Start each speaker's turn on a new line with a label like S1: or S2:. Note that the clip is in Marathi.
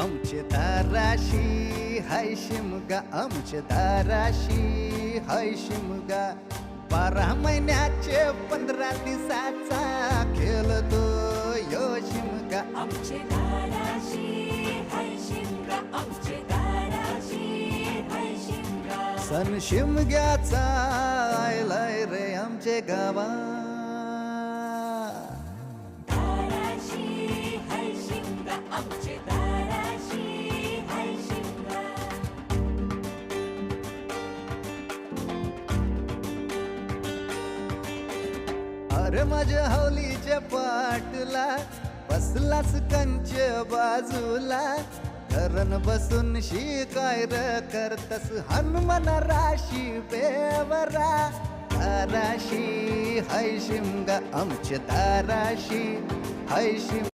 S1: आमचे दाराशी हाय शिमगा, आमचे दाराशी हाय शिमगा. 12 महिन्याचे 15 दिवसाचा खेळतो यो शिमगा.
S2: आमचे दाराशी हाय शिमगा, आमचे दाराशी हाय शिमगा.
S1: सण शिमग्याचा आयलाय रे आमचे गावा.
S2: दाराशी हाय शिमगा, आमचे दाराशी हाय शिमगा.
S1: अरे माझ्या हौलीच्या पाटला बसलास कंच बाजूला. धरण बसून शिकाय र करतस हनुमान राशी बेवरा. दाराशी हाय शिमगा, आमच्या दाराशी हाय शिमगा.